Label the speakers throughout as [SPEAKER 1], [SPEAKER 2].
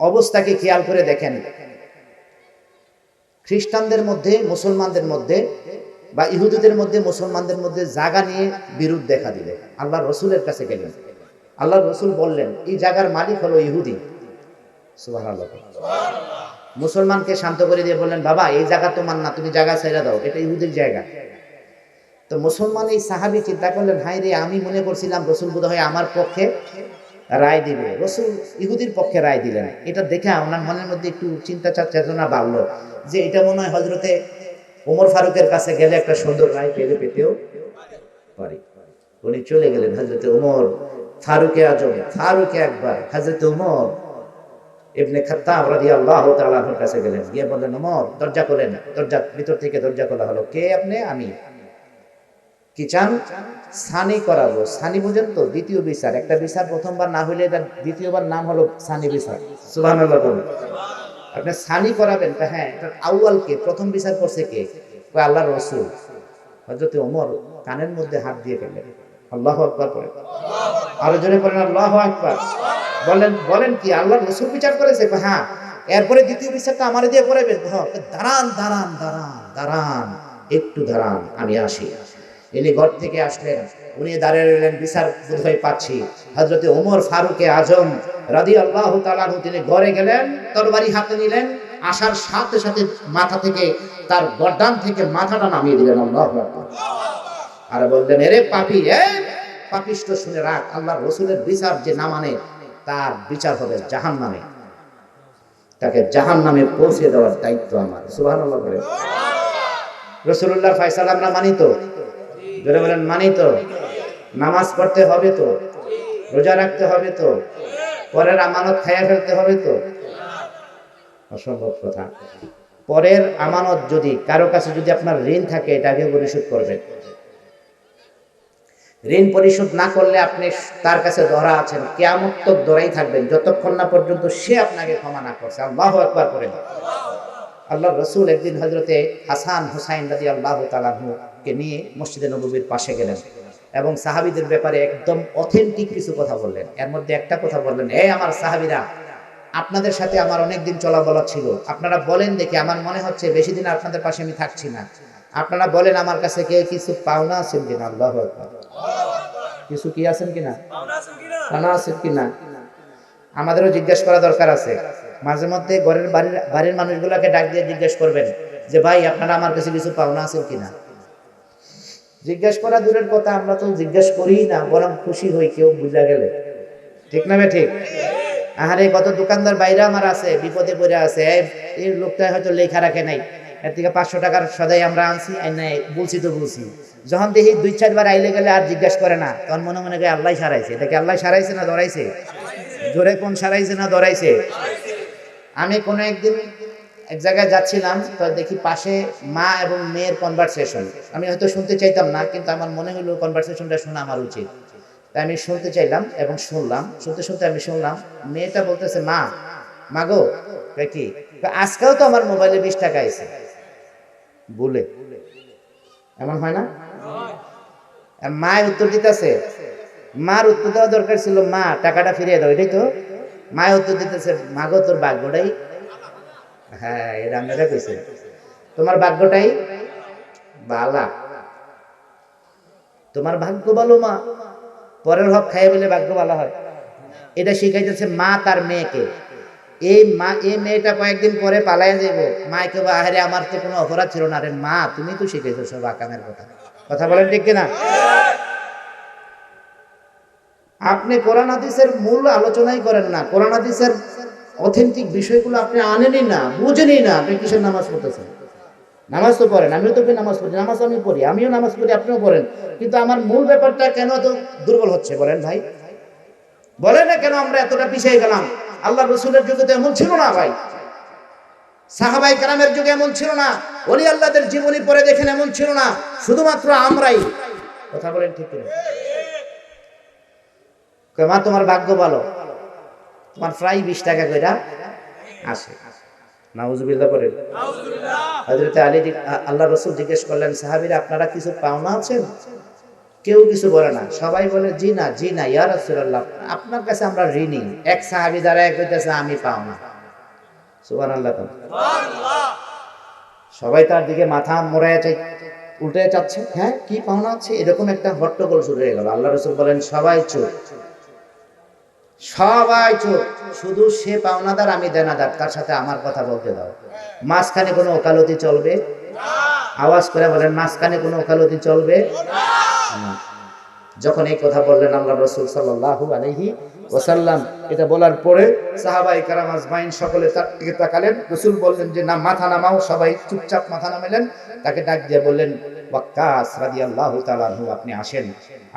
[SPEAKER 1] অবস্থাকে খেয়াল করে দেখেন, খ্রিস্টানদের মধ্যে মুসলমানদের মধ্যে বা ইহুদিদের মধ্যে মুসলমানদের মধ্যে জায়গা নিয়ে বিরোধ দেখা দিল। আল্লাহ রসুলের কাছে গেলেন, আল্লাহ রসুল বললেন এই জায়গার মালিক হলো ইহুদি। সুবহানাল্লাহ। মুসলমানকে শান্ত করে দিয়ে বললেন, বাবা এই জায়গা তোমার না, তুমি জায়গা ছেড়ে দাও, এটা ইহুদির জায়গা। তো মুসলমান এই সাহাবী চিন্তা করলেন, হায় রে, আমি মনে করছিলাম রসুল বোধহয় আমার পক্ষে রায় দিবে, রসুল ইহুদির পক্ষে রায় দিলেন। এটা দেখে ওনার মনের মধ্যে একটু চিন্তা চেতনা বাড়লো যে এটা মনে হয় হযরতে ওমর ফারুকের কাছে গেলে একটা সুন্দর রায় পেতেও পারি। উনি চলে গেলেন হযরতে ওমর ফারুকে আজম, ফারুকে আকবার হযরতে ওমর ইবনে খাত্তাব রাদিয়াল্লাহু তাআলা এর কাছে গেলেন, গিয়ে বললেন, ওমর দরজা খোলেন। দরজা ভিতর থেকে দরজা খোলা হলো। কে আপনি? আমি। কি চান? সানি করাবো। সানি বুঝেন তো? দ্বিতীয় বিচার। একটা বিচার প্রথমবার না হইলে এটা দ্বিতীয়বার নাম হলো সানি বিচার। সুবহানাল্লাহ বলুন। আপনি সানি করাবেন? হ্যাঁ। এটা আউয়াল কে? প্রথম বিচার করছে কে? কয় আল্লাহর রাসূল। হযরত ওমর কানের মধ্যে হাত দিয়ে ফেললেন। আল্লাহু আকবার পড়েন। আরো জোরে পড়েন আল্লাহু আকবার। বলেন কি আল্লাহর রাসূল বিচার করেছে? হ্যাঁ। এরপরে দ্বিতীয় বিচারটা আমারে দিয়ে করাবেন? হ্যাঁ। দাঁড়ান, একটু দাঁড়ান, আমি আসি। ইনি ঘর থেকে আসলেন, উনি দাঁড়িয়ে রইলেন, বিচার বোধহয় পাচ্ছি। হযরতে ওমর ফারুকে আজম রাদিয়াল্লাহু তাআলা আনহু তিনি ঘরে গেলেন, তরবারি হাতে নিলেন, আসার সাথে সাথে মাথা থেকে তার গর্দান থেকে মাথাটা নামিয়ে দিলেন। আল্লাহু আকবার। আর বললেন, এরে পাপী, পাপিষ্ঠ, শুনে রাখ, আল্লাহর রাসূলের বিচার যে না মানে তার বিচার হবে জাহান্নামে। তাকে জাহান্নামে পৌঁছে দেওয়ার দায়িত্ব আমার। সুবহানাল্লাহ বলে। রাসূলুল্লাহর ফয়সালা আমরা মানি তো? জোরে বলেন, মানি তো? নামাজ পড়তে হবে তো? রোজা রাখতে হবে তো? পরের আমানত খাইয়া ফেলতে হবে তো? অসম্ভব কথা। পরের আমানত যদি কারো কাছে যদি আপনার ঋণ থাকে, এটা আগে পরিশোধ করবেন। ঋণ পরিশোধ না করলে আপনি তার কাছে ধরা আছেন, কিয়ামত তক ধরাই থাকবেন, যতক্ষণ না পর্যন্ত সে আপনাকে ক্ষমা না করছে। আল্লাহু আকবার করেন। আল্লাহর রাসূল একদিন হযরতে হাসান হুসাইন রাদিয়াল্লাহু তাআলা কে নিয়ে মসজিদে নববীর পাশে গেলেন এবং সাহাবীদের ব্যাপারে একদম অথেন্টিক কিছু কথা বললেন। এর মধ্যে একটা কথা বললেন, আমার সাহাবীরা, আপনাদের সাথে আমার অনেকদিন চলাবলা ছিল, আপনারা বলেন দেখি, আমার মনে হচ্ছে বেশি দিন আপনাদের পাশে আমি থাকছি না, আপনারা বলেন আমার কাছে কে কিছু পাওনা আছেন কিনা? আল্লাহু আকবার। কিছু কি আছেন কিনা? পাওনা আছেন কিনা? আমাদেরও জিজ্ঞেস করা দরকার আছে। মাঝে মধ্যে ঘরের বাড়ির মানুষগুলোকে ডাক দিয়ে জিজ্ঞেস করবেন যে ভাই আপনারা আমার কাছে কিছু পাওনা আছেন কিনা। জিজ্ঞেস করা দূরের কথা, আমরা তো জিজ্ঞেস করি না, বরং খুশি হই কেউ বুঝা গেলে। ঠিক না? ঠিক। আহারে, কত দোকানদার বাইরে আমার আছে, বিপদে পড়ে আছে, এই লোকটা হয়তো লেখা রাখে নাই, এর থেকে 500 টাকার সদাই আমরা আনছি, বলছি তো বলছি। যখন দেখি 2-4 বার আইলে গেলে আর জিজ্ঞাসা করে না, তখন মনে মনে করে আল্লাহ সারাইছে। এটাকে আল্লাহ সারাইছে না ধরাইছে? জোরে কোন সারাইছে না ধরাইছে? আমি কোনো একদিন এক জায়গায় যাচ্ছিলাম, তো দেখি পাশে মা এবং মেয়ের কনভারসেশন। আমি হয়তো শুনতে চাইতাম না, কিন্তু আমার মনে হলো কনভারসেশনটা শোনা আমার উচিত, তাই আমি শুনতে চাইলাম এবং শুনলাম। শুনতে আমি শুনলাম মেয়েটা বলতেছে, মা গো, কি আজকেও তো আমার মোবাইলে 20 টাকা আইছে বলে। এমন হয় না? মায়ের উত্তর দিতেছে, মার উত্তর দেওয়া দরকার ছিল, মা টাকাটা ফিরিয়ে দাও, এটাই তো। মায়ের উত্তর দিতেছে, মা গো তোর ভাগ্যটাই, হ্যাঁ এটা আপনারা কইছে, তোমার ভাগ্যটাই বালা, তোমার ভাগ্য ভালো মা, পরের হক খাইয়ে বলে ভাগ্য ভালো হয়। এটা শিখাইতেছে মা তার মেয়েকে। এই মেয়েটা কয়েকদিন পরে পালাইয়া যাইব, মায় কেবল, আহারে আমার তো কোনো অপরাধ ছিল না রে মা, তুমি তো শিখাইছো সব আকামের কথা বলেন ঠিক কিনা? আপনি কোরআন হাদিসের মূল আলোচনাই করেন না, কোরআন হাদিসের অথেন্টিক বিষয়গুলো আপনি আনেনই না, বুঝেনই না, আপনি কিসের নামাজ পড়তেছেন? নামাজ তো পড়েন, আমিও তো নামাজ পড়ি, নামাজ আমি পড়ি, আমিও নামাজ পড়ি, আপনিও পড়েন, কিন্তু আমার মূল ব্যাপারটা কেন এত দুর্বল হচ্ছে বলেন ভাই? বলেন না কেন আমরা এতটা পিছিয়ে গেলাম? আল্লাহ রসুলের যুগে তো এমন ছিল না ভাই, সাহাবায়ে কেরামের যুগে এমন ছিল না, ওলি আল্লাহদের জীবনী পড়ে দেখেন এমন ছিল না, শুধুমাত্র আমরাই। কথা বলেন ঠিক কিনা? মা তোমার ভাগ্য ভালো, তোমার প্রায় 20 টাকা কইরা আসে। নাউজুবিল্লাহ পড়েন। হযরত আলী, আল্লাহ রাসূল জিজ্ঞেস করলেন, সাহাবীরা আপনারা কিছু পাওনা আছেন? কেউ কিছু বলে না, সবাই বলে জি না ইয়া রাসূলুল্লাহ, আপনার কাছে আমরা ঋণী। এক সাহাবী দাঁড়ায় কইতেছে আমি পাওনা। সুবহানাল্লাহ। সবাই তার দিকে মাথা মোড়ায় উল্টে যাচ্ছে, হ্যাঁ কি পাওনা আছে, এরকম একটা হট্টগোল শুরু হয়ে গেল। আল্লাহ রাসূল বলেন সবাই চুপ, সবাই চুপ, শুধু সে পাওনাদার আমি দেনাদার, তার সাথে আমার কথা বলতে দাও। মাঝখানে কোনো ওকালতি চলবে? আওয়াজ করে বলেন, মাঝখানে কোনো ওকালতি চলবে না। যখন এই কথা বললেন আল্লাহ রাসূল সাল্লাল্লাহু আলাইহি ওয়াসাল্লাম, এটা বলার পরে সাহাবায়ে কেরাম আজমাইন সকলে তার দিকে তাকালেন। রাসূল বললেন যে না, মাথা নামাও। সবাই চুপচাপ মাথা নামালেন। তাকে ডাক দিয়ে বললেন, ওয়াক্কাস রাদিয়াল্লাহু তাআলা আনহু, আপনি আসেন,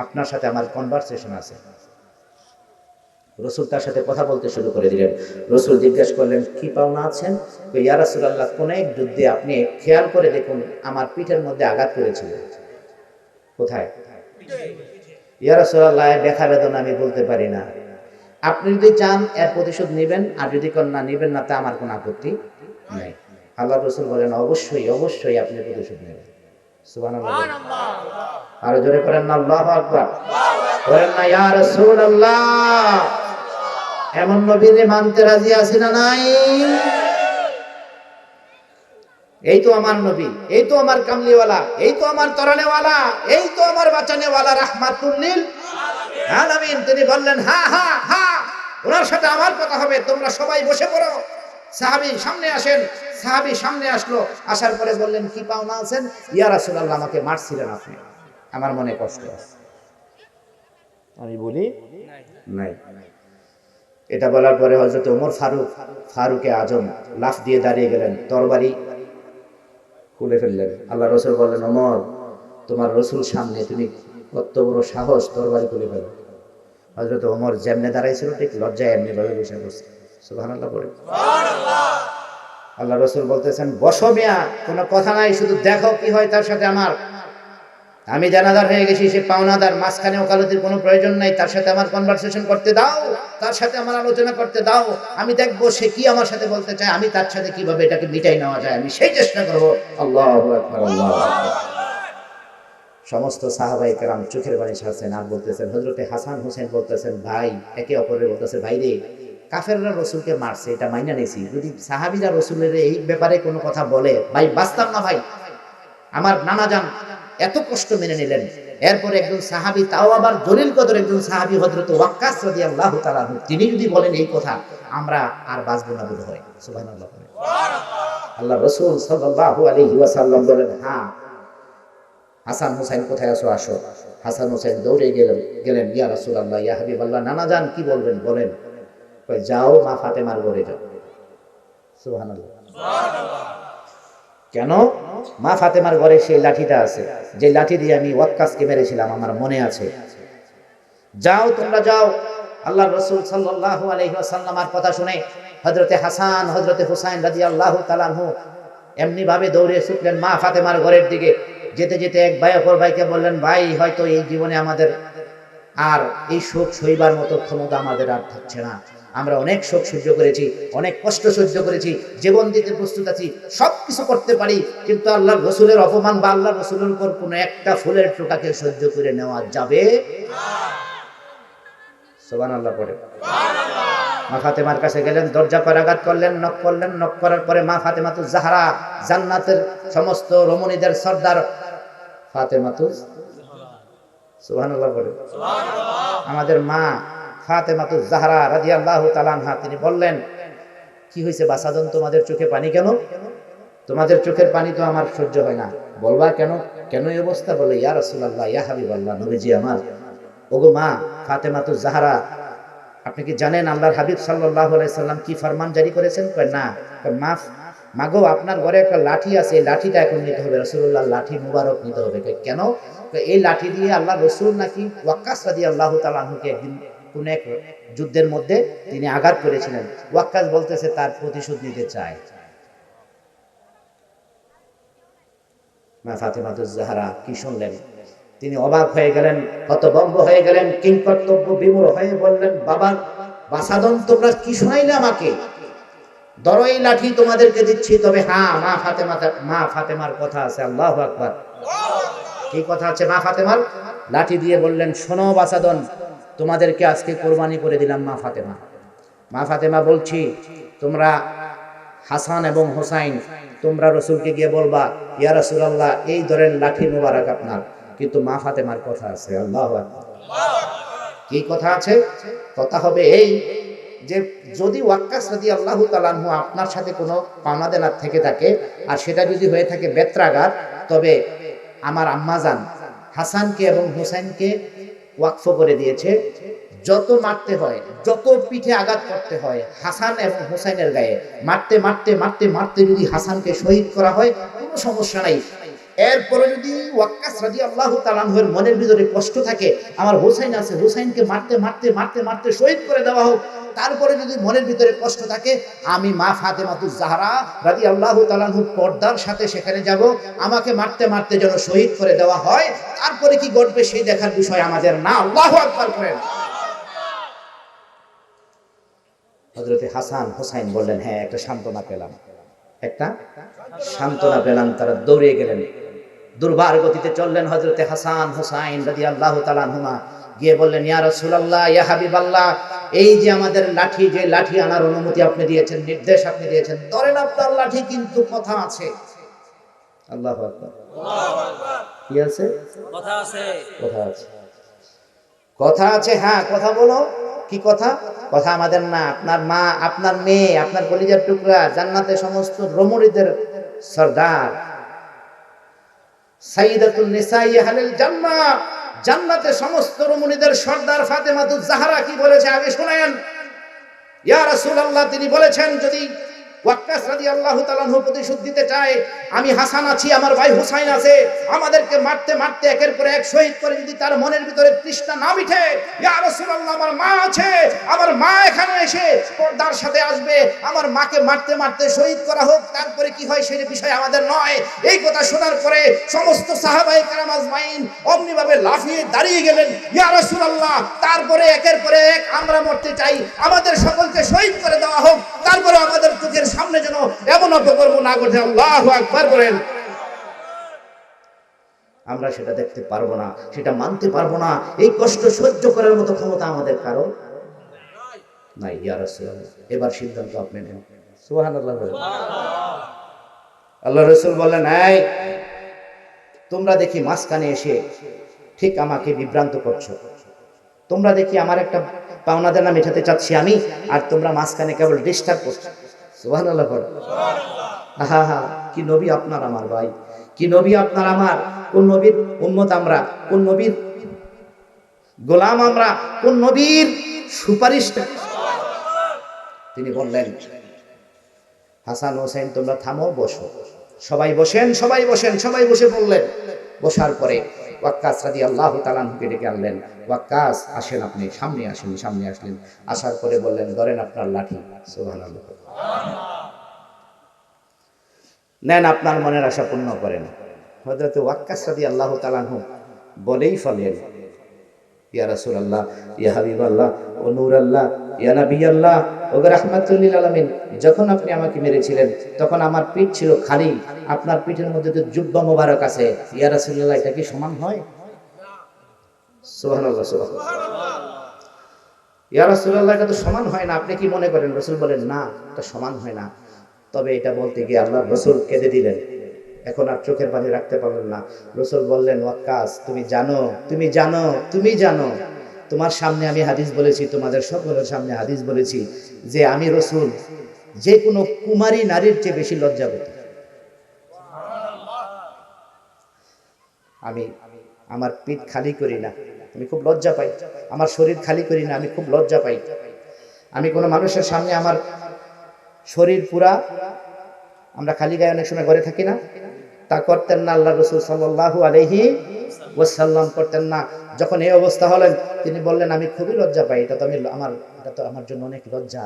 [SPEAKER 1] আপনার সাথে আমার কনভারসেশন আছে। রাসূল তার সাথে কথা বলতে শুরু করে দিলেন। রাসূল জিজ্ঞেস করলেন, কি পাওনা আছেন? ইয়া রাসূলুল্লাহ, কোন এক যুদ্ধে আপনি খেয়াল করে দেখুন আমার পিঠের মধ্যে আঘাত করেছিলেন। কোথায়? ইয়া রাসূলুল্লাহ, ব্যথা বেদনা আমি বলতে পারি না। আপনি যদি চান এর প্রতিশোধ নেবেন, আর যদি না নেবেন না, তা আমার কোনো আপত্তি নেই। আল্লাহ রাসূল বলেন, অবশ্যই অবশ্যই আপনি প্রতিশোধ নেবেন। সুবহানাল্লাহ। আরো জোরে করেন না আল্লাহু আকবার। বলেন না ইয়া রাসূলুল্লাহ। এমন নবীরে মানতে রাজি আছি না নাই? এই তো আমার নবী, এই তো আমার কামলিওয়ালা, এই তো আমার তরানেওয়ালা, এই তো আমার বাঁচানেওয়ালা, রাহমাতুল লিল আলামিন। তিনি বললেন, হা হা হা, ওনার সাথে আমার কথা হবে, তোমরা সবাই বসে পড়ো। সাহাবী সামনে আসেন। সাহাবী সামনে আসলো। আসার পরে বললেন, কি পাওনা আছেন? ইয়া রাসূলুল্লাহ, আমাকে মারছিলেন আপনি, আমার মনে কষ্ট আছে। আমি বলি নাই। এটা বলার পরে হযরত ওমর ফারুকে আজম লাফ দিয়ে দাঁড়িয়ে গেলেন, তরবারি খুলে ফেললেন। আল্লাহ রাসূল বললেন, ওমর, তোমার রাসূল সামনে, তুমি কত বড় সাহস তরবারি খুলে ফেলো। হযরত ওমর যেমনে দাঁড়াইছিল ঠিক লজ্জায় এমনি ভাবে বসে পড়ছে। সুবহানাল্লাহ পড়ে। সুবহানাল্লাহ। আল্লাহ রাসূল বলতেছেন, বসো মিয়া, কোনো কথা নাই, শুধু দেখো কি হয় তার সাথে আমার। আমি জানাদার হয়ে গেছি, সে পাওনাদার। মাঝখানে ওকালতির কোনো প্রয়োজন নাই। তার সাথে আমার কনভারসেশন করতে দাও, তার সাথে আমার আলোচনা করতে দাও। আমি দেখবো সে কি আমার সাথে বলতে চায়, আমি তার সাথে কিভাবে এটাকে মিটাই নেওয়া যায়, আমি সেই চেষ্টা করবো। আল্লাহু আকবার, আল্লাহু আকবার। সমস্ত সাহাবায়ে কেরাম চোখের পানি ছাড়ছেন আর বলতেছেন, হযরতে হাসান হোসেন বলতেছেন, ভাই, একে অপরের বলতেছে, ভাই রে, কাফেররা রাসূলকে মারছে, এটা মাইনা নিছি, যদি সাহাবীরা রাসূলের এই ব্যাপারে কোনো কথা বলে, ভাই বাঁচতাম না। ভাই, আমার নানা জান এত কষ্ট মেনে নিলেন, এরপরে একজন সাহাবী, তাও আবার দলিল কদর একজন সাহাবী, হযরত ওয়াক্কাস রাদিয়াল্লাহু তাআলা আনহু, তিনি যদি বলেন এই কথা, আমরা আর বাঁচব না বোধ হয়। সুবহানাল্লাহ। আল্লাহ রাসূল সাল্লাল্লাহু আলাইহি ওয়াসাল্লাম বলেন, হ্যাঁ, হাসান হোসেন কোথায় আছো? আসো। হাসান হোসেন দৌড়ে গেলেন, ইয়া রাসূলুল্লাহ, ইয়া হাবিবাল্লাহ, নানা জান কি বলবেন বলেন। কই, যাও মা ফাতেমার ঘরে যাও। সুবহানাল্লাহ। কেন? মা ফাতেমার ঘরে সেই লাঠিটা আছে, যে লাঠি দিয়ে আমি ওয়াক্কাসকে মেরেছিলাম, আমার মনে আছে। যাও, তোমরা যাও। আল্লাহর রাসূল সাল্লাল্লাহু আলাইহি ওয়াসাল্লামের কথা শুনে হযরতে হাসান, হযরতে হুসাইন রাদিয়াল্লাহু তাআলা আনহু এমনি ভাবে দৌড়ে ছুটলেন মা ফাতেমার ঘরের দিকে। যেতে যেতে এক ভাই অপর ভাইকে বললেন, ভাই, হয়তো এই জীবনে আমাদের আর এই শোক সইবার মতো ক্ষমতা আমাদের আর থাকছে না। আমরা অনেক শোক সহ্য করেছি, অনেক কষ্ট সহ্য করেছি, জীবন দিতে প্রস্তুত আছি, সবকিছু করতে পারি, কিন্তু আল্লাহর রাসূলের অপমান বা আল্লাহর রাসূলের উপর কোনো একটা ফুলের টোকাকে সহ্য করে নেওয়া যাবে না। সুবহানাল্লাহ পড়ে। মা ফাতেমার কাছে গেলেন, দরজা করাঘাত করলেন, নক করলেন। নক করার পরে মা ফাতেমাতুজ জাহরা, জান্নাতের সমস্ত রমণীদের সর্দার ফাতেমাতুজ, সুবহানাল্লাহ পড়ে, আমাদের মা ফাতেমাতুজ জাহরা রাদিয়াল্লাহু তাআলা আনহা, তিনি বললেন, কি হয়েছে বাসাদন, তোমাদের চোখে পানি কেন? তোমাদের চোখের পানি তো আমার সহ্য হয় না। বলবা কেন? কেন এই অবস্থা? বলে, ইয়া রাসূলুল্লাহ, ইয়া হাবিবাল্লাহ, নবীজি আমার, ওগো মা ফাতেমাতুজ জাহরা, আপনি কি জানেন আল্লাহর হাবিব সাল্লাল্লাহু আলাইহি সাল্লাম কি ফরমান জারি করেছেন? কয় না। মাগো, আপনার ঘরে একটা লাঠি আছে, এই লাঠিটা এখন নিতে হবে। রাসূলুল্লাহ লাঠি মুবারক নিতে হবে। কেন? এই লাঠি দিয়ে আল্লাহ রাসূল নাকি ওয়াক্কাস রাদিয়াল্লাহু তাআলা আনহুকে একদিন কোন এক যুদ্ধের মধ্যে তিনি আঘাত করেছিলেন। ওয়াক্কাস বলতেছে তার প্রতিশোধ নিতে চায়। মা ফাতেমাতুজ জাহরা কি শুনলেন? তিনি অবাক হয়ে গেলেন, হতভম্ব হয়ে গেলেন, কিংকর্তব্য বিমূঢ় হয়ে বললেন, বাবা বাসাদন, তোমরা কি শোনাইলে আমাকে? ধরো এই লাঠি তোমাদেরকে দিচ্ছি, তবে হ্যাঁ, মা ফাতেমার কথা আছে। আল্লাহু আকবার। কি কথা আছে মা ফাতেমার? লাঠি দিয়ে বললেন, শোনো বাসাদন, তোমাদেরকে আজকে কোরবানি করে দিলাম মা ফাতেমা। মা ফাতেমা বলছি, তোমরা হাসান এবং হোসাইন, তোমরা রসুলকে গিয়ে বলবা, ইয়া রাসূলুল্লাহ, এই ধরেন লাঠি মুবারক আপনার, কিন্তু মা ফাতেমার কথা আছে। আল্লাহু আকবার। কি কথা আছে? কথা হবে এই যে যদি ওয়াক্কাস রাদিয়াল্লাহু তাআলা আনহু আপনার সাথে কোনো পাওনা দেনা থেকে থাকে, আর সেটা যদি হয়ে থাকে বেত্রাঘাত, তবে আমার আম্মাজান হাসানকে এবং হোসেনকে ওয়াকফ করে দিয়েছে। যত মারতে হয়, যত পিঠে আঘাত করতে হয় হাসান এবং হোসেনের গায়ে, মারতে মারতে মারতে মারতে যদি হাসানকে শহীদ করা হয়, কোনো সমস্যা নাই। এরপরে যদি ওয়াক্কাস রাদিয়াল্লাহু তাআলা আনহুর মনের ভিতরে কষ্ট থাকে, আমার হোসেন আছে, হোসেনকে মারতে মারতে মারতে মারতে শহীদ করে দেওয়া হোক, তারপরে যদি মনের ভিতরে কষ্ট থাকে, আমি মা ফাতেমাতুজ জাহরা রাদিয়াল্লাহু তাআলা আনহু পর্দার সাথে সেখানে যাব, আমাকে মারতে মারতে যেন শহীদ করে দেওয়া হয়, তারপরে কি ঘটবে সেই দেখার বিষয় আমাদের না। আল্লাহু আকবার করেন। হযরতে হাসান হোসাইন বললেন, হ্যাঁ, একটা সান্ত্বনা পেলাম, একটা সান্ত্বনা পেলাম। তারা দৌড়ে গেলেন, দুর্বার গতিতে চললেন হযরতে হাসান হোসাইন রাদিয়াল্লাহু তাআলা আনহুমা, গিয়ে বললেন, ইয়া রাসূলুল্লাহ, ইয়া হাবিবাল্লাহ, এই যে আমাদের লাঠি, যে লাঠি আনার অনুমতি আপনি দিয়েছেন, নির্দেশ আপনি দিয়েছেন, ধরেন আপনার লাঠি, কিন্তু কথা আছে। আল্লাহু আকবার। আল্লাহু আকবার। কি আছে? কথা আছে। কথা আছে, কথা আছে। হ্যাঁ, কথা বলো। কি কথা? কথা আমাদের না, আপনার মা, আপনার মেয়ে, আপনার কলিজার টুকরা, জান্নাতে সমস্ত রমণীদের সরদার, সাইয়্যিদাতুন নিসাই আহলিল জান্নাহ, জান্নাতে সমস্ত রমণীদের সরদার ফাতেমাতুজ জাহরা কি বলেছে আগে শুনেন। ইয়া রাসূলুল্লাহ, তিনি বলেছেন, যদি ওয়াক্কাস রাদিয়াল্লাহু তাআলা আনহু প্রতিশোধ দিতে চায়, আমি হাসান আছি, আমার ভাই হুসাইন আছে, আমাদেরকে মারতে মারতে একের পর এক শহীদ করে যদি তার মনের ভিতরে তৃষ্ণা না মিটে, ইয়া রাসূলুল্লাহ, আমার মা আছে, আমার মা এখানে এসে পর্দার সাথে আসবে, আমার মাকে মারতে মারতে শহীদ করা হোক, তারপরে কি হয় সেই বিষয় আমাদের নয়। এই কথা শোনার পরে সমস্ত সাহাবায়ে কেরাম আজমাইন অমনিভাবে লাফিয়ে দাঁড়িয়ে গেলেন, ইয়া রাসূলুল্লাহ, তারপরে একের পর এক আমরা মরতে চাই, আমাদের সকলকে শহীদ করে দেওয়া হোক, তারপরে আমাদের চোখের সামনে যেন এমন অপকর্ম না ঘটে। আল্লাহু আকবার বলেন। আমরা সেটা দেখতে পারবো না, সেটা মানতে পারবো না, এই কষ্ট সহ্য করার মতো ক্ষমতা আমাদের কারো নাই। ইয়া রাসূলুল্লাহ, এবার সিদ্ধান্ত আপনি নেন। সুবহানাল্লাহ বলেন। আল্লাহ রাসূল বললেন, এই তোমরা দেখি মাঝখানে এসে ঠিক আমাকে বিভ্রান্ত করছো, তোমরা দেখি আমার একটা পাওনা দেনা মেটাতে চাচ্ছি আমি, আর তোমরা মাঝখানে কেবল ডিস্টার্ব করছো। সুবহানাল্লাহ বলেন। আহা হা, কি নবী আপনার আমার ভাই, কি নবী আপনার আমার, কোন নবীর উম্মত আমরা, কোন নবীর গোলাম আমরা, কোন নবীর সুপারিশটা। তিনি বললেন, হাসান হোসেন তোমরা থামো, বসো। সবাই বসেন, সবাই বসেন, সবাই বসে পড়লেন। বসার পরে ওয়াক্কাস রাদিয়াল্লাহু তাআলা আনহুকে ডেকে আনলেন। ওয়াক্কাস, আসেন, আপনি সামনে আসেন। সামনে আসলেন, আসার পরে বললেন, ধরেন আপনার লাঠি। সুবহানাল্লাহ। নেন, আপনার মনের আশা পূর্ণ করেন। হযরত ওয়াক্কাস রাদিয়াল্লাহু তাআলা আনহু বলেই ফেলেন, ইয়া রাসূলুল্লাহ, ইয়া হাবিবাল্লাহ, ও নূরাল্লাহ, ইয়া নবিয়াল্লাহ, ও রাহমাতুল লিল আলামিন, যখন আপনি আমাকে মেরেছিলেন তখন আমার পিঠ ছিল খালি, আপনার পিঠের মধ্যে তো জুব্বা মোবারক আছে, ইয়া রাসূলুল্লাহ, এটা কি সমান হয়? সুবহানাল্লাহ, সুবহানাল্লাহ। ইয়া রাসূলুল্লাহ, এটা তো সমান হয় না, আপনি কি মনে করেন? রাসূল বলেন, না, এটা সমান হয় না। তবে এটা বলতে গিয়ে আল্লাহর রাসূল কেঁদে দিলেন, এখন আর চোখের পানি রাখতে পারলেন না। রাসূল বললেন, ওয়াক্কাস, তুমি জানো, তুমি জানো, তুমি জানো, তোমার সামনে আমি হাদিস বলেছি, তোমাদের সকলের সামনে হাদিস বলেছি যে আমি রাসূল যে কোনো কুমারী নারীর চেয়ে বেশি লজ্জাবতী। আমি আমার পিঠ খালি করি না, আমি খুব লজ্জা পাই, আমার শরীর খালি করি না, আমি খুব লজ্জা পাই। আমি কোনো মানুষের সামনে আমার শরীর পুরা, আমরা খালি গায়ে অনেক সময় ঘরে থাকি না, তা করতেন না আল্লাহ রাসূল সাল্লাল্লাহু আলাইহি ওয়াসাল্লাম, করতেন না। যখন এই অবস্থা হলেন, তিনি বললেন, আমি খুবই লজ্জা পাই, এটা তো আমার জন্য অনেক লজ্জা।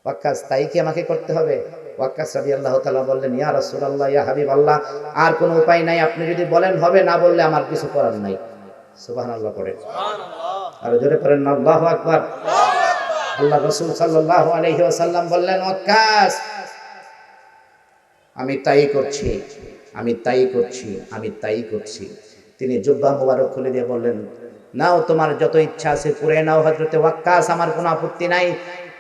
[SPEAKER 1] ওয়াক্কাস, তাই কি আমাকে করতে হবে? ওয়াক্কাস রাদিয়াল্লাহু তাআলা বললেন, ইয়া রাসূলুল্লাহ, ইয়া হাবিবাল্লাহ, আর কোনো উপায় নাই, আপনি যদি বলেন হবে, না বললে আমার কিছু করার নাই। সুবহানাল্লাহ পড়েন, সুবহানাল্লাহ, আর জোরে পড়েন না, আল্লাহু আকবার। আল্লাহ রাসূল সাল্লাল্লাহু আলাইহি ওয়াসাল্লাম বললেন, ওয়াক্কাস, আমি তাই করছি, আমি তাই করছি, আমি তাই করছি। তিনি জুব্বা মোবারক খুলে দিয়ে বললেন, নাও, তোমার যত ইচ্ছা আছে পুরে নাও হযরতে ওয়াক্কাস, আমার কোনো আপত্তি নাই,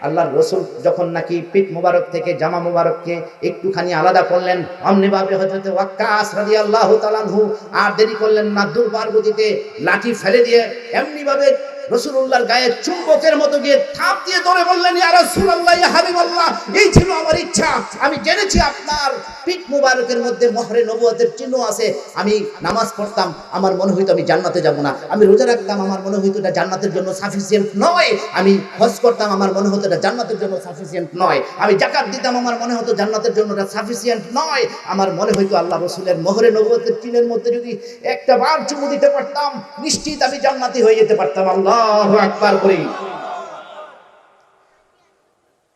[SPEAKER 1] আল্লাহর রসুল যখন নাকি পিঠ মুবারক থেকে জামা মুবারককে একটুখানি আলাদা করলেন, অমনিভাবে হযরত ওয়াক্কাস রাদিয়াল্লাহু তাআলা আনহু আর দেরি করলেন না, দুর্বার গতিতে লাঠি ফেলে দিয়ে এমনিভাবে রাসূলুল্লাহর গায়ে চুম্বকের মতো গিয়ে থাপ দিয়ে ধরে বললেন, ইয়া রাসূলুল্লাহ, ইয়া হাবিবাল্লাহ, এই ছিল আমার ইচ্ছা। আমি জেনেছি আপনার পিঠ মুবারকের মধ্যে মোহরে নবুয়তের চিহ্ন আছে। আমি নামাজ পড়তাম, আমার মনে হইতো আমি জান্নাতে যাব না। আমি রোজা রাখতাম, আমার মনে হইতো এটা জান্নাতের জন্য সাফিসিয়েন্ট নয়। আমি হজ করতাম, আমার মনে হতো এটা জান্নাতের জন্য সাফিসিয়েন্ট নয়। আমি যাকাত দিতাম, আমার মনে হতো জান্নাতের জন্য এটা সাফিসিয়েন্ট নয়। আমার মনে হইতো আল্লাহ রাসূলের মোহরে নবুয়তের চিহ্নের মধ্যে যদি একটা বার চুমু দিতে পারতাম, নিশ্চিত আমি জান্নাতি হয়ে যেতে পারতাম। আল্লাহু আকবার করি।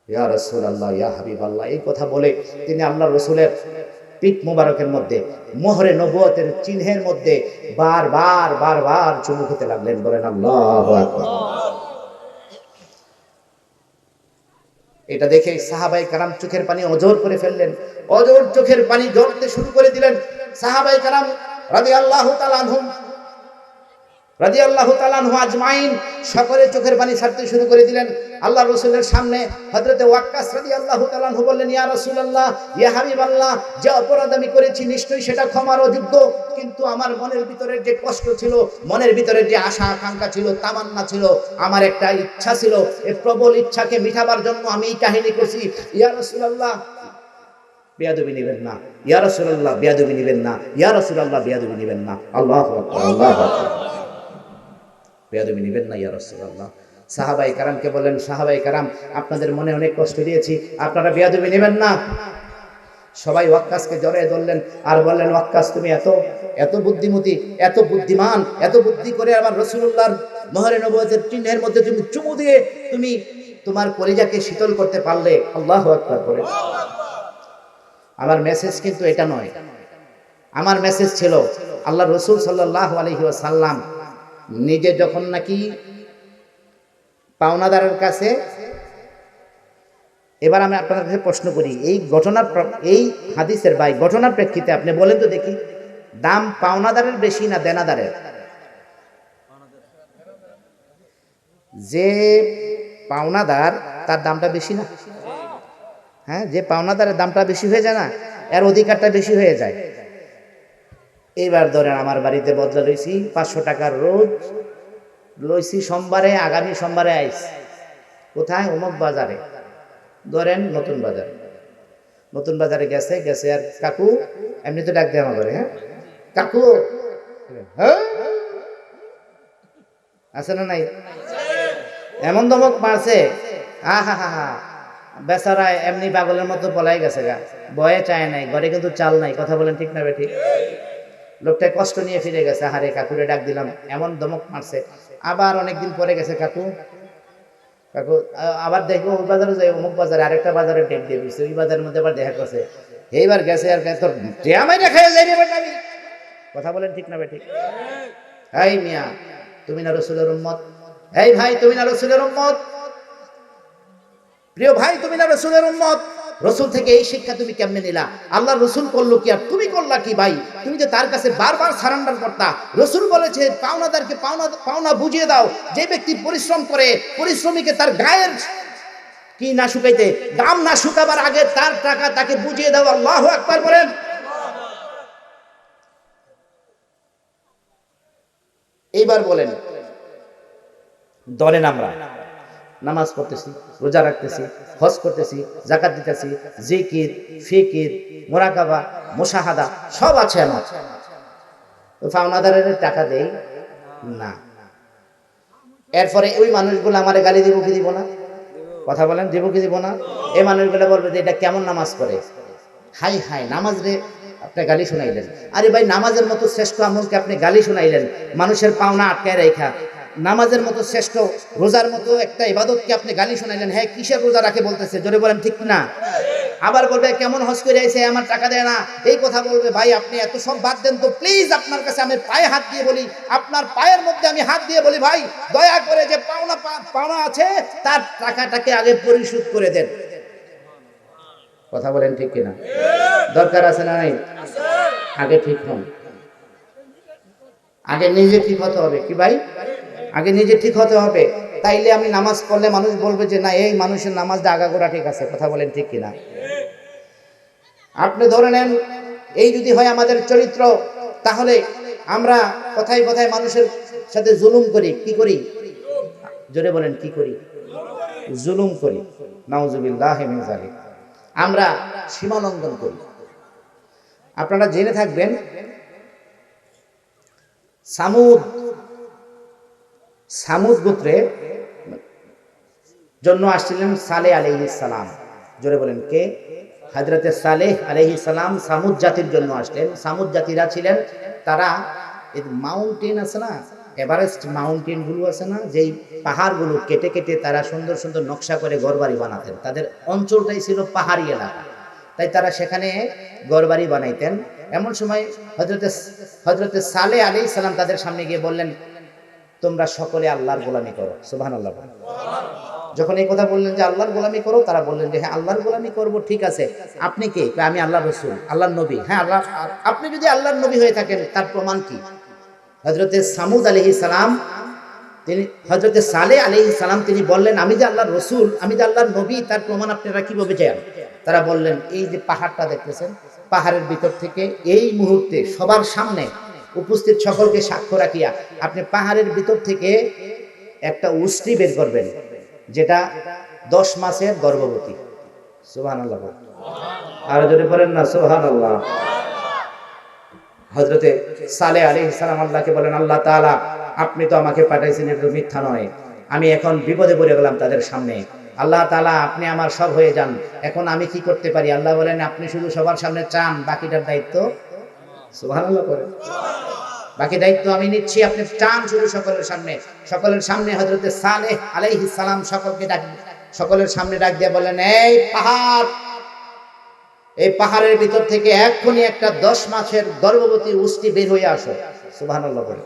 [SPEAKER 1] ইয়া রাসূলুল্লাহ, ইয়া হাবিবাল্লাহ, এই কথা বলে তিনি আল্লাহর রাসূলের পিঠ মুবারকের মধ্যে মোহরে নবুয়তের চিহ্নের মধ্যে বারবার চুমু খেতে লাগলেন। বলেন আল্লাহু আকবার। এটা দেখে সাহাবায়ে কেরাম চোখের পানি অজর করে ফেললেন, অজর চোখের পানি ঝরতে শুরু করে দিলেন। সাহাবায়ে কেরাম রাদিয়াল্লাহু তাআলা আনহুম রাদিয়াল্লাহু তাআলা আনহু আজমাইন সকলে চোখের পানি ছাড়তে শুরু করে দিলেন। আল্লাহর রাসূলের সামনে হযরতে ওয়াক্কাস রাদিয়াল্লাহু তাআলা আনহু বললেন, ইয়া রাসূলুল্লাহ, ইয়া হাবিবাল্লাহ, যে অপরাধ আমি করেছি নিশ্চয়ই সেটা ক্ষমার অযোগ্য, কিন্তু আমার মনের ভিতরে যে কষ্ট ছিল, মনের ভিতরে যে আশা আকাঙ্ক্ষা ছিল, তামান্না ছিল, আমার একটা ইচ্ছা ছিল, এই প্রবল ইচ্ছাকে মিটাবার জন্য আমি এই কাহিনী করছি। ইয়া রাসূলুল্লাহ, বেয়াদবি নেবেন না। ইয়া রাসূলুল্লাহ, বেয়াদবি নেবেন না। ইয়া রাসূলুল্লাহ, বেয়াদবি নেবেন না। আল্লাহু আকবার, আল্লাহু আকবার। বেয়াদবি নেবেন না ইয়া রাসূলুল্লাহ। সাহাবায়ে কেরামকে বলেন, সাহাবায়ে কেরাম, আপনাদের মনে অনেক কষ্ট দিয়েছি, আপনারা বেয়াদবি নেবেন না। সবাই ওয়াক্কাসকে জড়িয়ে ধরলেন আর বললেন, ওয়াক্কাস, তুমি এত বুদ্ধিমতী, এত বুদ্ধিমান, এত বুদ্ধি করে আবার রাসূলুল্লাহর মোহরে নবুয়তের চিহ্নের মধ্যে তুমি চুমু দিয়ে তুমি তোমার কলিজাকে শীতল করতে পারলে। আল্লাহু আকবার করে। আমার মেসেজ কিন্তু এটা নয়। আমার মেসেজ ছিল আল্লাহ রাসূল সাল্লাল্লাহু আলাইহি ওয়াসাল্লাম নিজে যখন নাকি পাওনাদারের কাছে, এবার আমি আপনার কাছে প্রশ্ন করি, এই হাদিসের ভাই ঘটনার প্রেক্ষিতে আপনি বলেন তো দেখি, দাম পাওনাদারের বেশি না দেনাদারের? যে পাওনাদার তার দামটা বেশি না? হ্যাঁ, যে পাওনাদারের দামটা বেশি হয়ে যায় না, এর অধিকারটা বেশি হয়ে যায়। এইবার ধরেন আমার বাড়িতে বদলা লইছি 500 টাকার রোজ লইছি, সোমবারে, আগামী সোমবারে আইস কোথায়, অমুক বাজারে, ধরেন নতুন বাজারে গেছে আর কাকু, এমনি তো ডাক দেয় আমার ঘরে, হ্যাঁ কাকু, আছে না নাই? এমন ধমক মারছে, হা বেচারা এমনি পাগলের মতো পলাই গেছে গা, বয়ে চায় নাই, ঘরে কিন্তু চাল নাই। কথা বলেন ঠিক না বেঠিক? লোকটা কষ্ট নিয়ে ফিরে গেছে, হারে কাকুরে ডাক দিলাম, এমন ধমক মারছে। আবার অনেকদিন পরে গেছে, কাকু আবার দেখবো ওই বাজারে যাই, অমুক বাজারে আরেকটা বাজারে ডেট দিয়ে দিচ্ছে, ওই বাজারের মধ্যে আবার দেখা করছে। এইবার গেছে আর তোর আমায় দেখাই যাই রে বেটা। কথা বলেন ঠিক না বেঠিক? এই মিয়া, তুমি না রাসূলের উম্মত? এই ভাই, তুমি না রাসূলের উম্মত? প্রিয় ভাই, তুমি না রাসূলের উম্মত? রাসূল থেকে এই শিক্ষা তুমি কেমনে নিলা? আল্লাহ রাসূল করলো কি আর তুমি করলা কি? ভাই, তুমি যে তার কাছে বারবার সারেন্ডার করতা। রাসূল বলেছে পাওনাদারকে পাওনা বুঝিয়ে দাও। যে ব্যক্তি পরিশ্রম করে, পরিশ্রমীকে তার গায়ের কি না শুকাইতে, গাম না শুকাবার আগে তার টাকা তাকে বুঝিয়ে দাও। আল্লাহু আকবার বলেন। এইবার বলেন, ধরেন আমরা নামাজ পড়তেছি, রোজা রাখতেছি, হজ করতেছি, যাকাত দিতেছি, জিকির, ফিকির, মুরাকাবা, মুশাহাদা সব আছে আমার, পাওনাদারের টাকা দেই না। এরপরে ওই মানুষগুলো আমারে গালি দিব কি দিব না? কথা বলেন, দিব কি দিব না? এই মানুষগুলো বলবে যে এটা কেমন নামাজ পড়ে, হাই নামাজ রে আপনি গালি শুনাইলেন। আরে ভাই, নামাজের মতো শ্রেষ্ঠ আমলকে আপনি গালি শুনাইলেন, মানুষের পাওনা আটকায় রেখা। নামাজের মতো শ্রেষ্ঠ, রোজার মতো একটা ইবাদতকে আপনি গালি শুনাইলেন। হ্যাঁ, কিসের রোজা রাখে বলতেছে, জোরে বলেন ঠিক না? আবার বলবে কেমন হজ করে আইছে, আমার টাকা দেয় না, এই কথা বলবে। ভাই, আপনি এত সব বাদ দেন তো প্লিজ। আপনার কাছে আমি পায়ে হাত দিয়ে বলি, আপনার পায়ের মধ্যে আমি হাত দিয়ে বলি, ভাই দয়া করে যে পাওনা আছে তার টাকাটাকে আগে পরিশোধ করে দেন। কথা বলেন ঠিক কিনা? দরকার আছে না নাই? আগে ঠিক হন, আগে নিজে ঠিক হতে হবে। কি ভাই? আগে নিজে ঠিক হতে হবে। তাইলে আমি নামাজ পড়লে মানুষ বলবে যে না এই মানুষের নামাজটা আগাগোড়া ঠিক আছে। কথা বলেন ঠিক কিনা? আপনি ধরে নেন এই যদি হয় আমাদের চরিত্র, তাহলে আমরা কথায় কথায় মানুষের সাথে জুলুম করি। কি করি? জোরে বলেন, কি করি? জুলুম করি। নাউজুবিল্লাহি মিন যালিক। আমরা সীমা লঙ্ঘন করি। আপনারা জেনে থাকবেন সামুদ গোত্রে জন্য আসছিলেন সালেহ আলাইহিস সালাম। জোরে বলেন, কে? হযরতে সালেহ আলাইহিস সালাম সামুদ জাতির জন্য আসলেন। সামুদ জাতিরা ছিলেন, তারা এই মাউন্টেন আছে না, এভারেস্ট মাউন্টেন গুলো আছে না, যেই পাহাড়গুলো কেটে কেটে তারা সুন্দর সুন্দর নকশা করে ঘরবাড়ি বানাতেন। তাদের অঞ্চলটাই ছিল পাহাড়ি এলাকা, তাই তারা সেখানে ঘরবাড়ি বানাইতেন। এমন সময় হযরতে সালেহ আলাইহিস সালাম তাদের সামনে গিয়ে বললেন, তোমরা সকলে আল্লাহর গোলামি করো। সুবহানাল্লাহ। যখন এই কথা বললেন যে আল্লাহর গোলামি করো, তারা বললেন যে হ্যাঁ আল্লাহর গোলামি করব। ঠিক আছে, আপনি কে? আমি আল্লাহর রাসূল, আল্লাহর নবী। হ্যাঁ আল্লাহ, আপনি যদি আল্লাহর নবী হয়ে থাকেন তার প্রমাণ কি? হযরতে সামুদ আলাইহিস সালাম, তিনি হযরতে সালেহ আলাইহিস সালাম তিনি বললেন, আমি যে আল্লাহর রাসূল, আমি যে আল্লাহর নবী, তার প্রমাণ আপনারা কিভাবে চান? তারা বললেন, এই যে পাহাড়টা দেখতেছেন, পাহাড়ের ভিতর থেকে এই মুহূর্তে সবার সামনে উপস্থিত সকলকে সাক্ষ্য রাখিয়া আপনি পাহাড়ের ভিতর থেকে একটা উষ্ট্রি বের করবেন, যেটা 10 মাসের গর্ভবতী। সুবহানাল্লাহ। আর যদি বলেন না সুবহানাল্লাহ। হযরতে সালেহ আলাইহিস সালাম আল্লাহকে বলেন, আল্লাহ তাআলা আপনি তো আমাকে পাঠাইছেন, এটা মিথ্যা নয়। আমি এখন বিপদে পড়ে গেলাম তাদের সামনে। আল্লাহ তাআলা আপনি আমার সব হয়ে যান, এখন আমি কি করতে পারি? আল্লাহ বলেন, আপনি শুধু সবার সামনে চান, বাকিটার দায়িত্ব সুবহানাল্লাহ করে, বাকি দায়িত্ব আমি নিচ্ছি, আপনি চান শুধু সকলের সামনে। সকলের সামনে হযরতে সালেহ আলাইহিস সালাম সকলের সামনে ডাক দিয়ে বলেন, এই পাহাড়, এই পাহাড়ের ভিতর থেকে এক্ষুনি একটা 10 মাসের গর্ভবতী উষ্ট্রি বের হয়ে আসো। সুবহানাল্লাহ বলে।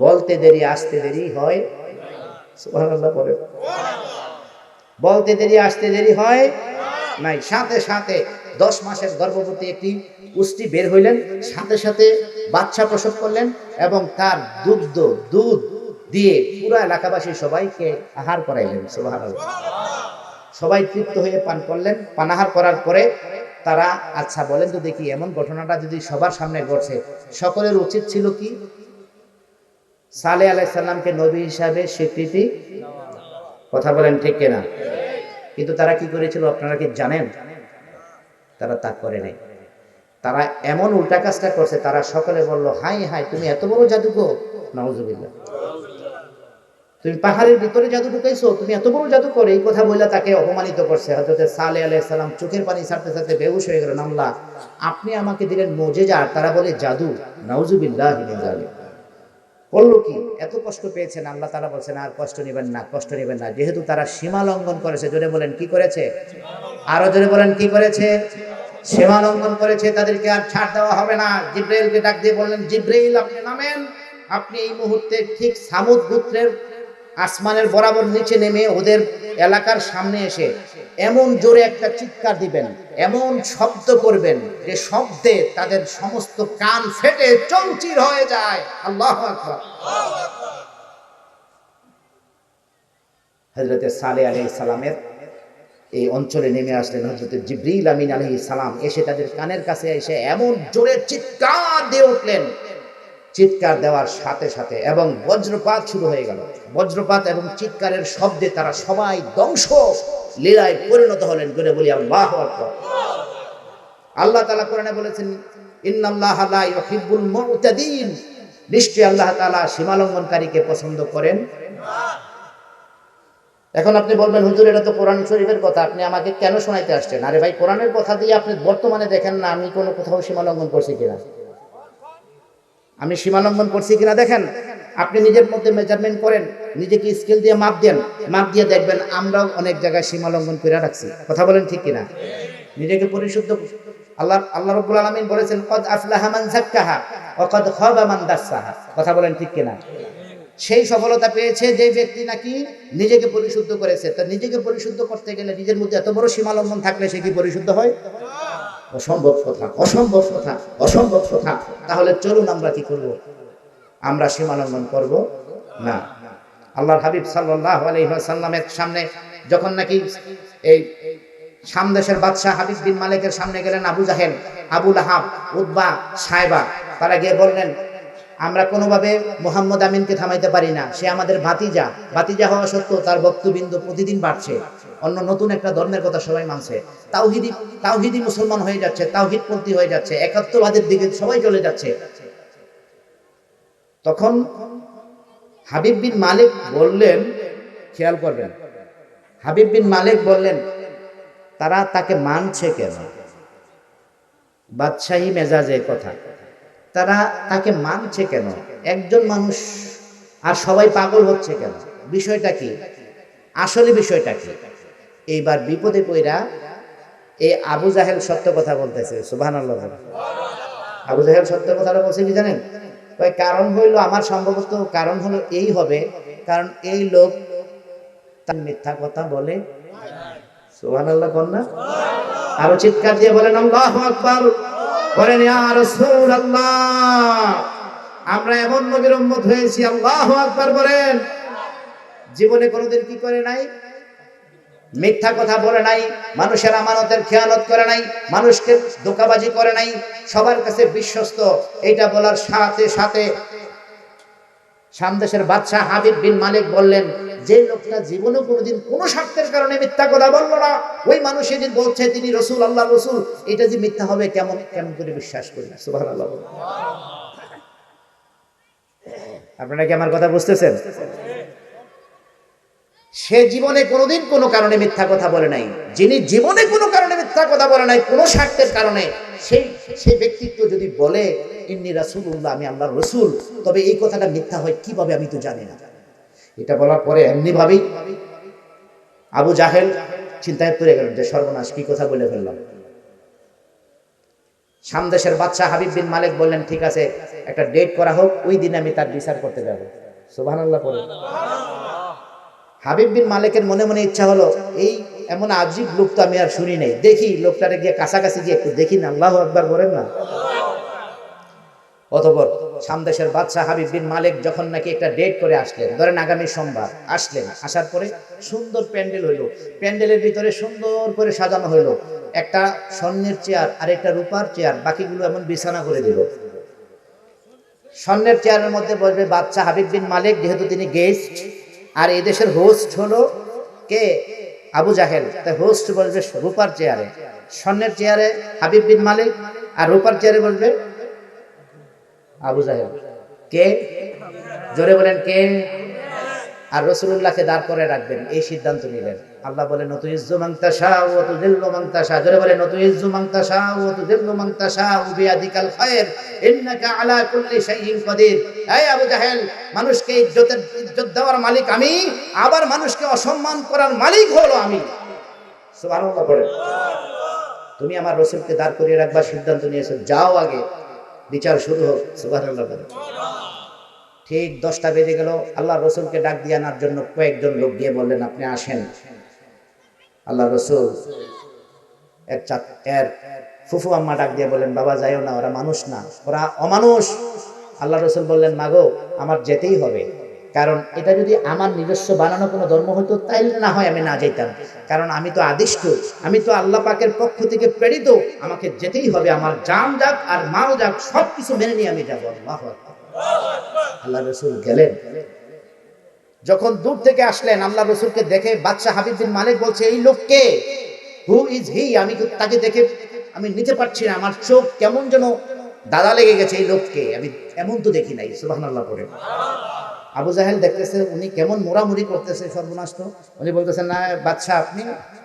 [SPEAKER 1] বলতে দেরি আসতে দেরি হয়। সুবহানাল্লাহ বলে। বলতে দেরি আসতে দেরি হয় নাই। সাথে সাথে 10 মাসের গর্ভবতী একটি উষ্ট্রি বের হইলেন, সাথে সাথে বাচ্চা প্রসব করলেন এবং তার দুধ দিয়ে পুরো এলাকাবাসী সবাইকে আহার করাইলেন। সুবহানাল্লাহ। সবাই তৃপ্ত হয়ে পান করলেন। পানাহার করার পরে তারা, আচ্ছা বলেন তো দেখি, এমন ঘটনাটা যদি সবার সামনে ঘটছে, সকলের উচিত ছিল কি? সালেহ আলাইহিস সালামকে নবী হিসাবে স্বীকৃতি। কথা বলেন ঠিক কিনা? কিন্তু তারা কি করেছিল আপনারা কি জানেন? তারা তা করে নাই। তারা এমন উল্টা কাজটা করছে, তারা সকলে বলল, হাই হাই, তুমি এত বড় জাদুকর! নাউজুবিল্লাহ। তুমি পাহাড়ের ভিতরে জাদু ঢুকাইছো, তুমি এত বড় জাদুকর! এই কথা বলে তাকে অপমানিত করছে। হযরতে সালেহ আলাইহিস সালাম চোখের পানি ছাড়তে ছাড়তে বেহুশ হয়ে গেলেন। আল্লাহ আপনি আমাকে দিলেন মুজিজা, আর তারা বলে জাদু। নাউজুবিল্লাহি মিন যালিক। বলল কি? এত কষ্ট পেয়েছেন, আল্লাহ তাআলা বলছেন আর কষ্ট নেবেন না, কষ্ট নেবেন না, যেহেতু তারা সীমা লঙ্ঘন করেছে। জোরে বলেন, কি করেছে? আরো জোরে বলেন, কি করেছে? সীমা লঙ্ঘন করেছে, তাদেরকে আর ছাড় দেওয়া হবে না। জিবরাইলকে ডাক দিয়ে বললেন, জিবরাইল আপনি নামেন, আপনি এই মুহূর্তে ঠিক সামুদ গোত্রের আসমানের বরাবর নিচে নেমে ওদের এলাকার সামনে এসে এমন জোরে একটা চিৎকার দিবেন, এমন শব্দ করবেন যে শব্দে তাদের সমস্ত কান ফেটে চৌচির হয়ে যায়। আল্লাহু আকবার। হযরতে সালেহ আলাইহিস সালামের এই অঞ্চলে নেমে আসলেন হযরত জিবরিল আমিন আলাইহিস সালাম। এসে তাদের কানের কাছে এসে এমন জোরে চিৎকার দিয়ে উঠলেন, চিৎকার দেওয়ার সাথে সাথে এবং বজ্রপাত শুরু হয়ে গেল। বজ্রপাত এবং চিৎকারের শব্দে তারা সবাই ধ্বংস লীলায় পরিণত হলেন। করে বলি আল্লাহু আকবার। আল্লাহ তাআলা কোরআনে বলেছেন, ইন্নাল্লাহা লা ইউহিব্বুল মুতাদিন, নিশ্চয়ই আল্লাহ তাআলা সীমালঙ্ঘনকারীকে পছন্দ করেন না। এখন আপনি বলবেন, হুজুর এটা তো কোরআন শরীফের কথা, আপনি আমাকে কেন শোনাইতে আসছেন? আরে ভাই, কোরআনের কথা দিয়ে আপনি বর্তমানে দেখেন না আমি কোনো কোথাও সীমালঙ্ঘন করছি কিনা, আমি সীমালঙ্ঘন করছি কিনা দেখেন। আপনি নিজের মধ্যে মেজারমেন্ট করেন, নিজেকে স্কেল দিয়ে মাপ দেন, মাপ দিয়ে দেখবেন আমরাও অনেক জায়গায় সীমালঙ্ঘন করে রাখছি। কথা বলেন ঠিক কিনা? নিজেকে পরিশুদ্ধ। আল্লাহ রাব্বুল আলামিন বলেছেন, কদ আফলাহা মান যাক্কাহা ওয়া কদ খাবা মান দাসসাহা। কথা বলেন ঠিক কিনা? সেই সফলতা পেয়েছে যে ব্যক্তি নাকি নিজেকে পরিশুদ্ধ করেছে। তো নিজেকে পরিশুদ্ধ করতে গেলে নিজের মধ্যে এত বড় সীমালঙ্ঘন থাকলে সে কি পরিশুদ্ধ হয়? অসম্ভব কথা, অসম্ভব কথা, অসম্ভব কথা। তাহলে চলুন আমরা কি করব? আমরা সীমালঙ্ঘন করব না। আল্লাহর হাবিব সাল্লাল্লাহু আলাইহি ওয়াসাল্লামের সামনে যখন নাকি এই শাম দেশের বাদশা হাবিব বিন মালিকের সামনে গেলেন আবু জাহেল, আবু লাহাব, উতবা, সাইবা, তারা গিয়ে বললেন আমরা কোনোভাবে মুহাম্মদ আমিনকে থামাইতে পারি না, সে আমাদের ভাতিজা হওয়া সত্ত্বেও তার বক্তবিন্দু প্রতিদিন বাড়ছে, অন্য নতুন একটা ধর্মের কথা সবাই মানছে, তাওহীদি মুসলমান হয়ে যাচ্ছে, তাওহীদপন্থী হয়ে যাচ্ছে, একাত্মবাদের দিকে সবাই চলে যাচ্ছে। তখন হাবিব বিন মালিক বললেন, খেয়াল করবেন, হাবিব বিন মালিক বললেন তারা তাকে মানছে কেন? বাদশাহী মেজাজের কথা, তারা তাকে মানছে কেন? একজন মানুষ আর সবাই পাগল হচ্ছে কেন? বিষয়টা কি? আসলে বিষয়টা কি? এইবার বিপদে পইরা এই আবু জাহেল সত্য কথা বলতেছে, সুবহানাল্লাহ। আবু জাহেল সত্য কথাটা বলছে কি জানেন? ওই কারণ হইল, আমার সম্ভবত কারণ হলো এই হবে, কারণ এই লোক তার মিথ্যা কথা বলে। সুবহানাল্লাহ বল না? আরো চিৎকার দিয়ে বলেন আল্লাহু আকবার। বলেন ইয়া রাসূলুল্লাহ, আমরা এমন নবীর উম্মত হয়েছি, আল্লাহু আকবার বলেন। জীবনে কোনোদিন কি করে নাই? মিথ্যা কথা বলে নাই, মানুষের আমানতের খেয়ানত করে নাই, মানুষকে ধোঁকাবাজি করে নাই, সবার কাছে বিশ্বস্ত। এটা বলার সাথে সাথে শাম দেশের বাদশা হাবিব বিন মালিক বললেন, যে লোকটা জীবনে কোনোদিন কোনো স্বার্থের কারণে মিথ্যা কথা বলল না, ওই মানুষ যেদিন বলছে তিনি রসুল, আল্লাহ রসুল, এটা যে মিথ্যা হবে কেমন করে বিশ্বাস করি না। সুবহানাল্লাহ। আপনারা কি আমার কথা বুঝতেছেন? সে জীবনে কোনোদিন কোনো কারণে মিথ্যা কথা বলে নাই। যিনি জীবনে কোনো কারণে মিথ্যা কথা বলে নাই, কোনো স্বার্থের কারণে, সেই ব্যক্তিত্ব যদি বলে ইন্নী রাসূলুল্লাহ, আমি আল্লাহর রাসূল, তবে এই কথাটা মিথ্যা হয় কিভাবে আমি তো জানি না। এটা বলার পরে এমনি ভাবেই আবু জাহেল চিন্তায় পড়ে গেলেন যে সর্বনাশ, কি কথা বলে ফেললাম। শাম দেশের বাদশা হাবিব বিন মালিক বললেন, ঠিক আছে, একটা ডেট করা হোক, ওই দিন আমি তার বিচার করতে যাব। সুবহানাল্লাহ পড়ে। হাবিব বিন মালিকের মনে মনে ইচ্ছা হলো, এই এমন আজীব লোক তো আমি আর শুনি নাই, দেখি লোকটারে গিয়ে কাছাকাছি গিয়ে একটু দেখি না। আল্লাহু আকবার বলেন না? অতঃপর শাম দেশের বাদশা হাবিব বিন মালিক যখন নাকি একটা ডেট করে আসলেন, ধরেন আগামী সোমবার আসলেন, আসার পরে সুন্দর প্যান্ডেল হইলো, প্যান্ডেলের ভিতরে সুন্দর করে সাজানো হইলো, একটা স্বর্ণের চেয়ার আর একটা রূপার চেয়ার, বাকিগুলো এমন বিছানা করে দিল। স্বর্ণের চেয়ারের মধ্যে বসবে বাদশা হাবিব বিন মালিক, যেহেতু তিনি গেস্ট, আর এই দেশের হোস্ট হলো কে? আবু জাহেল। তাই হোস্ট বসবে রূপার চেয়ারে, স্বর্ণের চেয়ারে হাবিব বিন মালিক, আর রূপার চেয়ারে বসবে আবু জাহেল। কে? জোরে বলেন কে? আর রাসূলুল্লাহকে দাঁড় করে রাখবেন, এই সিদ্ধান্ত নিলেন। আল্লাহ বলেন তুইজ্জু মান তাশাউ ওয়া তুযিল্লু মান তাশাউ। জোরে বলেন তুইজ্জু মান তাশাউ ওয়া তুযিল্লু মান তাশাউ বিয়াদিকাল খায়র ইন্নাকা আলা কুল্লি শাইইন কাদির। এই আবু জাহেল, মানুষকে ইজ্জত দেওয়ার মালিক আমি, আবার মানুষকে অসম্মান করার মালিক হলো আমি। সুবহানাল্লাহ বলেন। তুমি আমার রাসূলকে দাঁড় করিয়ে রাখবার সিদ্ধান্ত নিয়েছো, যাও আগে বিচার শুরু হোক। সুবহানাল্লাহ বলেন। ঠিক 10টা বেজে গেল, আল্লাহ রসুলকে ডাক দিয়ে আনার জন্য কয়েকজন লোক গিয়ে বললেন, আপনি আসেন। আল্লাহ রসুল এর ফুফু আম্মা ডাক দিয়ে বললেন, বাবা যাইও না, ওরা মানুষ না, ওরা অমানুষ। আল্লাহ রসুল বললেন, মাগো আমার যেতেই হবে, কারণ এটা যদি আমার নিজস্ব বানানো কোনো ধর্ম হতো তাইলে না হয় আমি না যেতাম, কারণ আমি তো আদিষ্ট, আমি তো আল্লাহ পাকের পক্ষ থেকে প্রেরিত, আমাকে যেতেই হবে, আমার জান যাক আর মাল যাক সবকিছু মেনে নিয়ে আমি যাবো। আল্লাহু আকবার। আল্লাহ রসুল গেলেন। যখন দূর থেকে আসলেন, আল্লাহ রসুলকে দেখে বাদশা হাবিব বিন মালিক বলছে, এই লোককে, হু ইজ হি? আমি তাকে দেখে আমি নিতে পারছি না, আমার চোখ কেমন যেন দাদা লেগে গেছে, এই লোককে আমি এমন তো দেখি নাই। সুবহানাল্লাহ পড়ে। আবু জাহেল দেখতেছে উনি কেমন মোড়ামুড়ি করতেছে, সর্বনাশ তো। উনি বলতেছেন, না বাদশা আপনি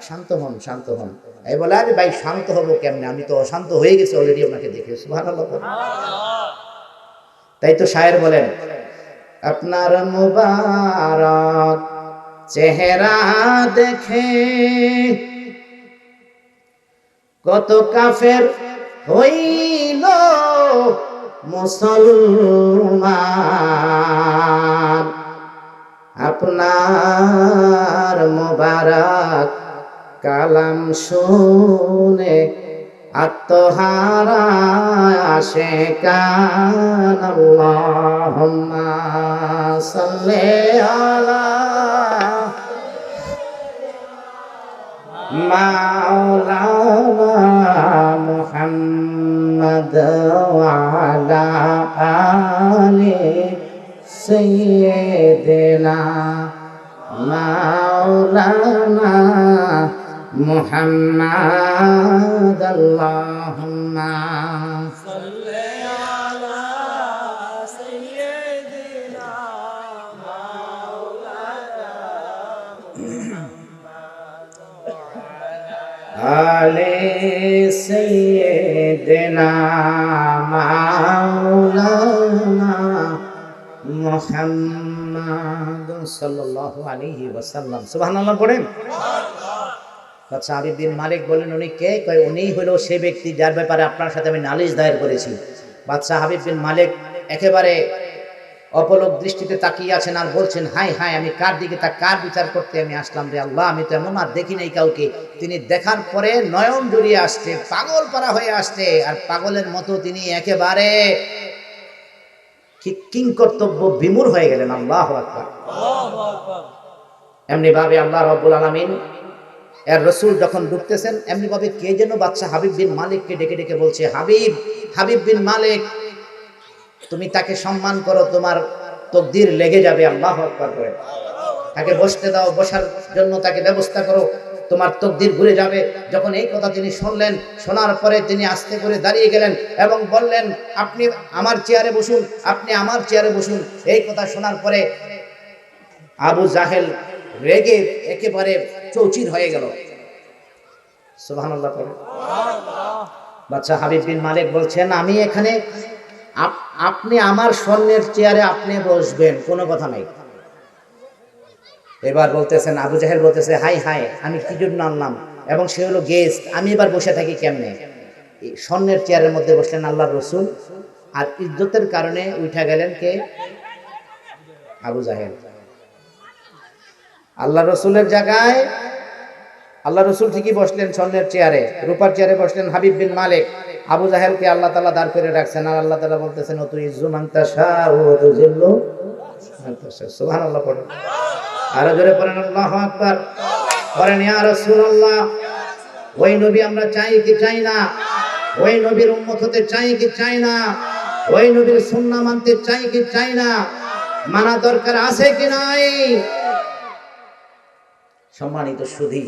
[SPEAKER 1] শান্ত হন, শান্ত হন। এই বলে, আরে ভাই শান্ত হবো কেমনে, আমি তো অশান্ত হয়ে গেছি অলরেডি আপনাকে দেখে। সুবহানাল্লাহ। তাই তো শায়ের বলেন, আপনার মুবারক চেহারা দেখে কত কাফের হইল মুসলমান, আপনার মুবারক কালাম শুনে আত্মহারা আশিকান। আল্লাহুম্মা সাল্লি আলা মাওলানা মুহাম্মদ ওয়া আলা আলি সাইয়্যিদিনা মাওলানা মুহাম্মদ আল্লাহুম্মা সাল্লি আলা সাইয়্যিদিনা মাওলানা আলে সাইয়্যিদিনা মাওলানা মুহাম্মদ সাল্লাল্লাহু আলাইহি ওয়াসাল্লাম। সুবহানাল্লাহ পড়েন। আচ্ছা, হাবিব বিন মালিক বলেন উনি কে? কয় উনি হলো সেই ব্যক্তি যার ব্যাপারে আপনার সাথে আমি নালিশ দায়ের করেছি। বাদশা হাবিব বিন মালিক একেবারে অপলক দৃষ্টিতে তাকিয়ে আছেন আর বলছেন, হাই হাই, আমি কার দিকে কার বিচার করতে আমি আসলাম রে আল্লাহ, আমি তো এমন আর দেখি নাই কাউকে। তিনি দেখার পরে নয়ন জড়িয়ে আসছে, পাগল পারা হয়ে আসছে, আর পাগলের মতো তিনি একেবারে কিং কর্তব্য বিমূঢ় হয়ে গেলেন। আল্লাহু আকবার। এমনি ভাবে আল্লাহ রাব্বুল আলামিন এর রাসূল যখন ঢুকতেছেন, এমনি ভাবে কে যেন বাদশা হাবিব বিন মালিককে ডেকে ডেকে বলছে, হাবিব বিন মালিক, তুমি তাকে সম্মান করো, তোমার তকদির লেগে যাবে। আল্লাহু আকবার করে তাকে বসতে দাও, বসার জন্য তাকে ব্যবস্থা করো, তোমার তকদির ঘুরে যাবে। যখন এই কথা তিনি শুনলেন, শোনার পরে তিনি আস্তে করে দাঁড়িয়ে গেলেন এবং বললেন, আপনি আমার চেয়ারে বসুন, আপনি আমার চেয়ারে বসুন। এই কথা শোনার পরে আবু জাহেল রেগে একেবারে চৌচির হয়ে গেল। সুবহানাল্লাহ পড়ে। বাদশা হাবিব বিন মালিক বলছেন, আমি এখানে, আপনি আমার স্বর্ণের চেয়ারে আপনি বসবেন, কোনো কথা নাই। এবার বলতেছেন, আবু জাহেল বলতেছে, হাই হাই, আমি কি জন্য আনলাম, এবং সে হলো গেস্ট, আমি এবার বসে থাকি কেমনে? স্বর্ণের চেয়ারের মধ্যে বসলেন আল্লাহর রাসূল, আর ইজ্জতের কারণে উঠা গেলেন কে? আবু জাহেল। আল্লাহ রসুলের জায়গায় আল্লাহ রসুল ঠিকই বসলেন স্বর্ণের চেয়ারে, রূপার চেয়ারে বসলেন হাবিব বিন মালিক। আবু জাহেলকে আল্লাহ তাআলা দাঁড় করে রাখছেন, আর আল্লাহ তাআলা বলতেছেন, ও তুই ইজ্জু মান তাশাউ ওয়া তুযিল্লু মান তাশাউ। সুবহানাল্লাহ পড়েন। আরো জোরে পড়েন আল্লাহু আকবার। বলেন, ইয়া রাসূলুল্লাহ, ওই নবী আমরা চাই কি চাই না? ওই নবীর উম্মত হতে চাই কি চাই না? ওই নবীর সুন্নাহ মানতে চাই কি চাই না? মানা দরকার আছে কি নাই? সম্মানিত সুধী,